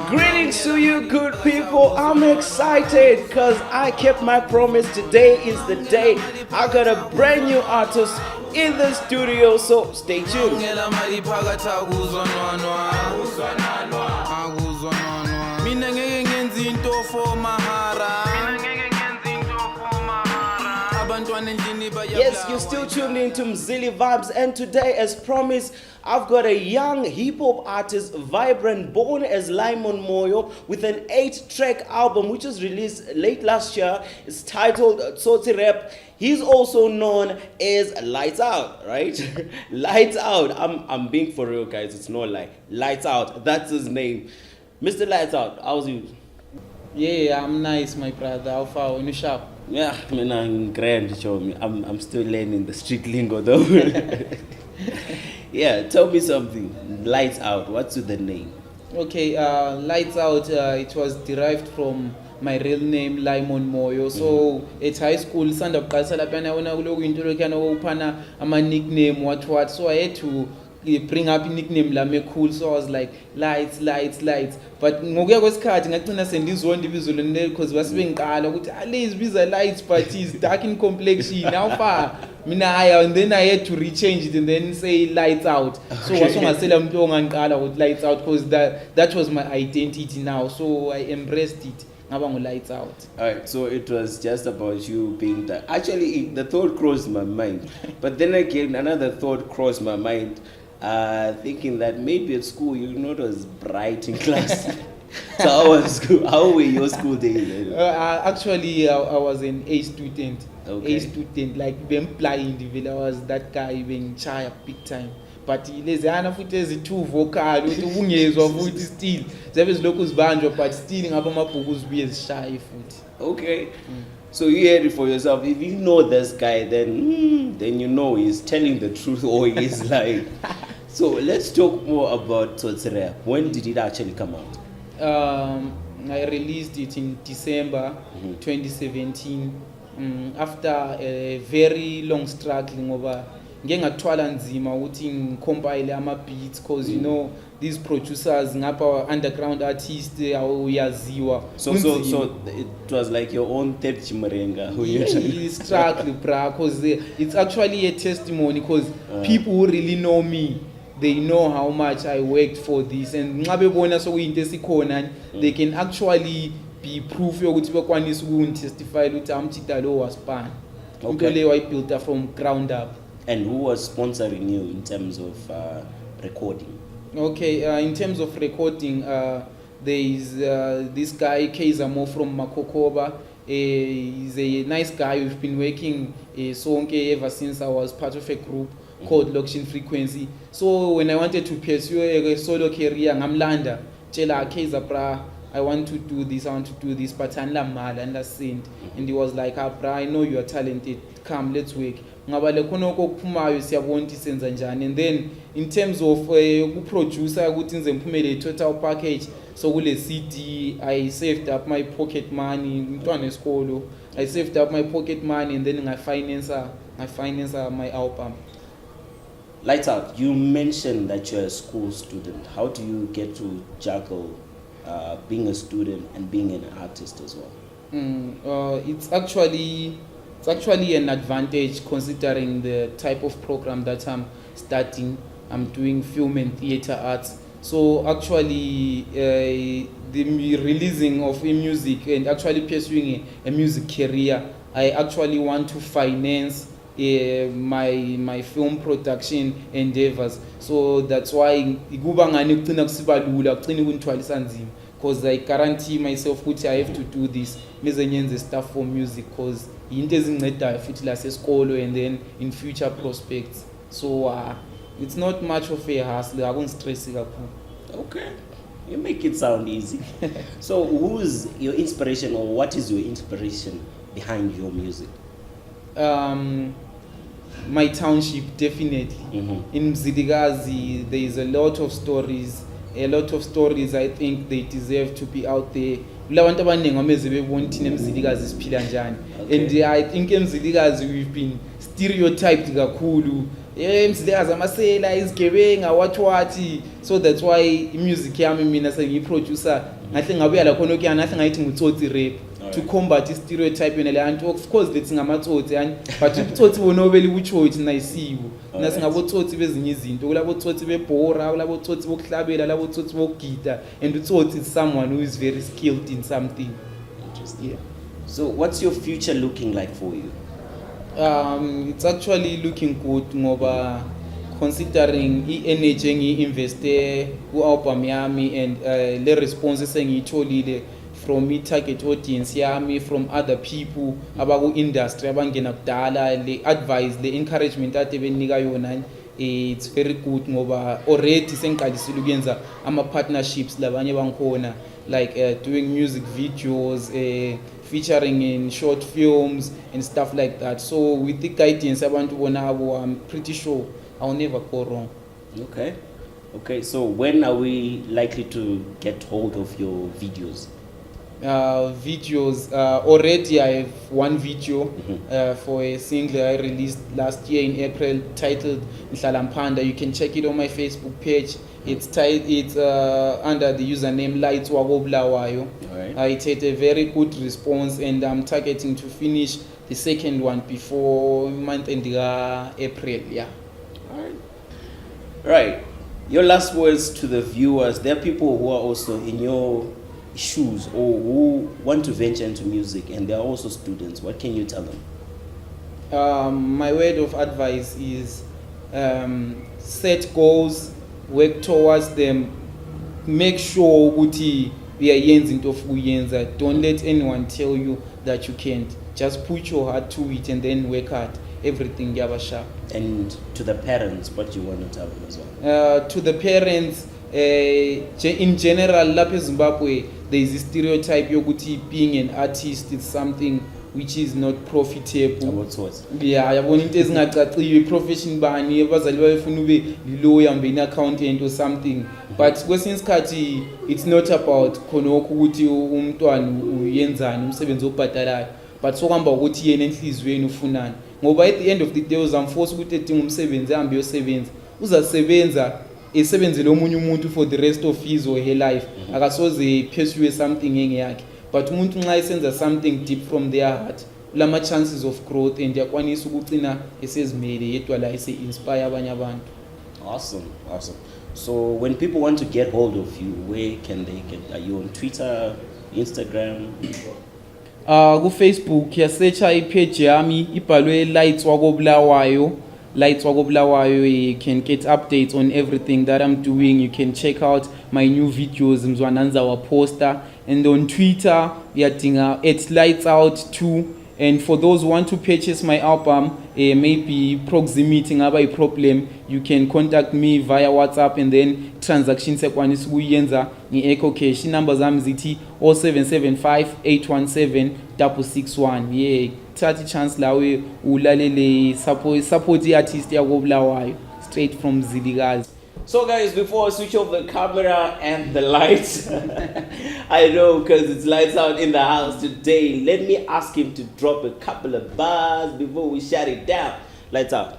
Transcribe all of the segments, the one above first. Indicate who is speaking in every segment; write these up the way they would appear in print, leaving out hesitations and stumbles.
Speaker 1: Greetings to you, good people. I'm excited because I kept my promise. Today is the day. I got a brand new artist in the studio, so stay tuned. Yes, you're still tuned into Mzilly Vibes, and today, as promised, I've got a young hip-hop artist, vibrant, born as Limon Moyo, with an 8-track album which was released late last year. It's titled Tsotsi Rap. He's also known as Lights Out, right? Lights Out. I'm being for real, guys. It's no lie. Lights Out. That's his name. Mr. Lights Out, how's you?
Speaker 2: Yeah, I'm nice, my brother. How far? When you sharp?
Speaker 1: Yeah, I'm grand, show me. I'm still learning the street lingo though. Yeah, tell me something. Lights Out, what's with the name?
Speaker 2: Okay, Lights Out, it was derived from my real name, Limon Moyo. So at high school, I'm a nickname, what. So I had to bring up nickname lami cool, so I was like lights. But ngokuya kwesikhathi ngagcina sendizonda ibizo lento because basibengiqala ukuthi alizibiza lights but is dark in complexion. How far mina haya, and then I had to rechange it and then say Lights Out. So wasongasela umuntu ongangiqala ukuthi Lights Out because that was my identity now, so I embraced it. Lights Out.
Speaker 1: Alright, so it was just about you being that. Actually, the thought crossed my mind, but then again another thought crossed my mind. Thinking that maybe at school you're not as bright in class. So how were your school days?
Speaker 2: Actually, I was an A student.
Speaker 1: Okay.
Speaker 2: A student, like being blind. I was that guy being shy big time. But lezana futhi ezithu vocal uthi ungezwa futhi still zabe zilokhu zibanjwa but still ngapha amabhuku zibuye zishaye futhi.
Speaker 1: Okay. So you heard it for yourself. If you know this guy, then you know he's telling the truth or he's lying. So let's talk more about Tsotsi Rap. When did it actually come out?
Speaker 2: I released it in December 2017. After a very long struggling over ngengathwala nzima ukuthi ngicompile ama beats because you know these producers ngapha underground artists uyaziwa.
Speaker 1: So it was like your own third chimarenga who you
Speaker 2: struggle bra, because it's actually a testimony because people who really know me, they know how much I worked for this, and nxa bebona sokuyinto esikhona they can actually be proof yokuthi bekwanisa ukungitestify ukuthi amthita lo waspan. Into leyo I built up from ground up.
Speaker 1: And who was sponsoring you in terms of recording?
Speaker 2: Okay, in terms of recording, there is this guy Keizamo from Makokoba. He's a nice guy. We've been working sonke ever since I was part of a group called Location Frequency. So when I wanted to pursue a solo career, ngamlanda chela Keiza bra, I want to do this, but anla sent. And he was like, bra, I know you are talented. Come, let's work. Ngabale khonoko kuphumayo siyabona ukuthi senza njani. And then in terms of ukuproducer ukuthi ngize ngiphumele total package, so kule CD I saved up my pocket money, mntwana esikolo, I saved up my pocket money and then I finance my album.
Speaker 1: Lights Out, you mentioned that you're a school student. How do you get to juggle being a student and being an artist as well?
Speaker 2: It's actually an advantage considering the type of program that I'm starting. I'm doing film and theater arts. So actually the releasing of music and actually pursuing a music career, I actually want to finance my film production endeavors. So that's why because I guarantee myself that I have to do this stuff for music because and then in future prospects. So it's not much of a hassle. I won't stress it.
Speaker 1: Okay, you make it sound easy. So who's your inspiration, or what is your inspiration behind your music?
Speaker 2: My township, definitely. In Mzilikazi, there is a lot of stories. I think they deserve to be out there. And I think in Mzilikazi we've been stereotyped kakhulu Mzilikazi amasela izigebenga what. So that's why music yami mina sengiyiproducer ngahle ngabuya la khona okuyana ngahle ngayithi ngutsotsi rap to combat stereotype yona le anti of course lethi ngamatsotsi yani but utsotsi bona obeli kutsho ithi nayisibo nasi ngabotsotsi bezinye izinto kulabotsotsi bebhora kulabotsotsi bokuhlabela labotsotsi bokugida and utsotsi is someone who is very skilled in something.
Speaker 1: Interesting. Yeah. So what's your future looking like for you?
Speaker 2: It's actually looking good ngoba considering i-energy engiyi-investe ku-album yami and le response esengiyitholile from i-target audience yami, from other people abaku-industry abangena kudala, le advice, le encouragement ade benika yona, it's very good ngoba already sengiqalisile ukuyenza ama-partnerships labanye bangikhona like doing music videos, featuring in short films and stuff like that. So with the guidance abantu bonabo, I'm pretty sure I'll never go wrong.
Speaker 1: Okay, so when are we likely to get hold of your videos?
Speaker 2: Already I have one video for a single I released last year in April titled Mhlalampanda. You can check it on my Facebook page. It's under the username Lights Wagoblawayo. It had a very good response and I'm targeting to finish the second one before month end April. Yeah.
Speaker 1: Right. Your last words to the viewers. There are people who are also in your shoes or who want to venture into music and they are also students. What can you tell them?
Speaker 2: My word of advice is set goals, work towards them, make sure ukuthi uyayenza into of uyenza. Don't let anyone tell you that you can't. Just put your heart to it and then work hard. Everything yabasha. And
Speaker 1: to the parents, what you want to tell them as well?
Speaker 2: To the parents, in general, lapha eZimbabwe, there is a stereotype yokuthi being an artist is something which is not profitable.
Speaker 1: About what?
Speaker 2: Yeah, yabona into ezingacacile profession bani abazali bayefuna ube lawyer mbe accountant or something. But kwesinye isikhathi it's not about khonokho ukuthi umntwana uyenzani umsebenzi obhadalayo, but sokuhamba ukuthi yena enhlizweni ufunani. Ngoba at the end of the day uzamforce ukuthi edinga umsebenzi ahambe yosebenza, uzasebenza esebenzele omunye umuntu for the rest of his or her life, akasoze pursue something engeyakhe. But umuntu nxa esenza something deep from their heart, ulama chances of growth and yakwanisa ukugcina esezimele yedwa la ese-inspire abanye abantu.
Speaker 1: Awesome. So when people want to get hold of you, where can they get? Are you on Twitter, Instagram?
Speaker 2: Ku Facebook yasearcha ipage yami ibhalwe Lights Wagoblawayo. Lights Wagoblawayo. You can get updates on everything that I'm doing. You can check out my new videos mzwananza wa poster, and on Twitter yadinga @lightsout2. And for those who want to purchase my album, maybe proximity ngaba a problem, you can contact me via WhatsApp and then transaction sekwanisa ukuyenza nge-eco cash. Numbers zami zithi 0775 817 661. Yeah, thatha chance lawe ulalele support artist yakobulawayo straight from Mzilikazi.
Speaker 1: So guys, before I switch off the camera and the lights, I know because it's lights out in the house today, let me ask him to drop a couple of bars before we shut it down. Lights out.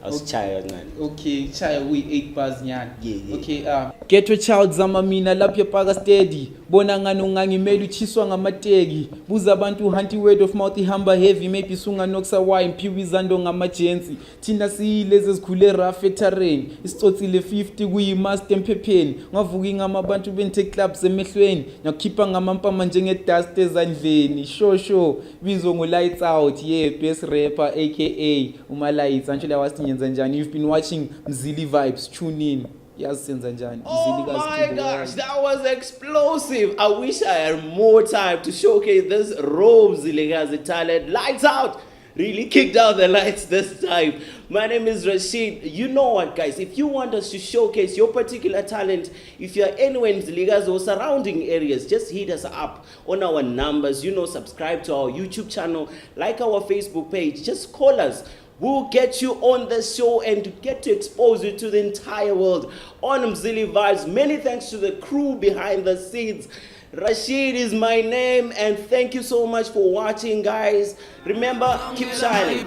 Speaker 2: Okay, chaya we 8 bars nyana.
Speaker 1: Yeah.
Speaker 2: Okay, Ghetto Child zama mina lapha ePaka Steady. Bona ngani ungangimela uchiswa ngamateki. Buza abantu hunty word of mouth ihamba heavy, maybe sunga noksa wine phiwe izando ngamajensi. Thina siyilezi ezikhule rough terrain. Isitsotsile 50 kuyimaster emphepheni. Ngavuka ngamabantu bente clubs emehlweni. Nyakhipha ngamampama njenge dust ezandleni. Sho bizo ngo Lights Out. Yeah, best rapper aka Uma Lights. Actually I was you've been watching Mzilly Vibes. Tune in.
Speaker 1: Oh my gosh, that was explosive. I wish I had more time to showcase this raw Mzilikazi talent. Lights out. Really kicked out the lights this time. My name is Rashid. You know what, guys? If you want us to showcase your particular talent, if you're anywhere in Mzilikazi or surrounding areas, just hit us up on our numbers. Subscribe to our YouTube channel, like our Facebook page. Just call us. We'll get you on the show and get to expose you to the entire world on Mzilly Vibes. Many thanks to the crew behind the scenes. Rashid is my name, and thank you so much for watching, guys. Remember, keep shining.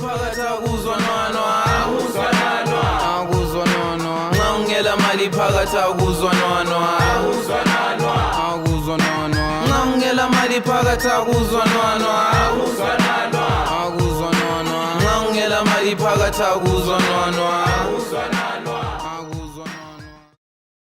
Speaker 3: Ngangela mali phakathi akuzonwano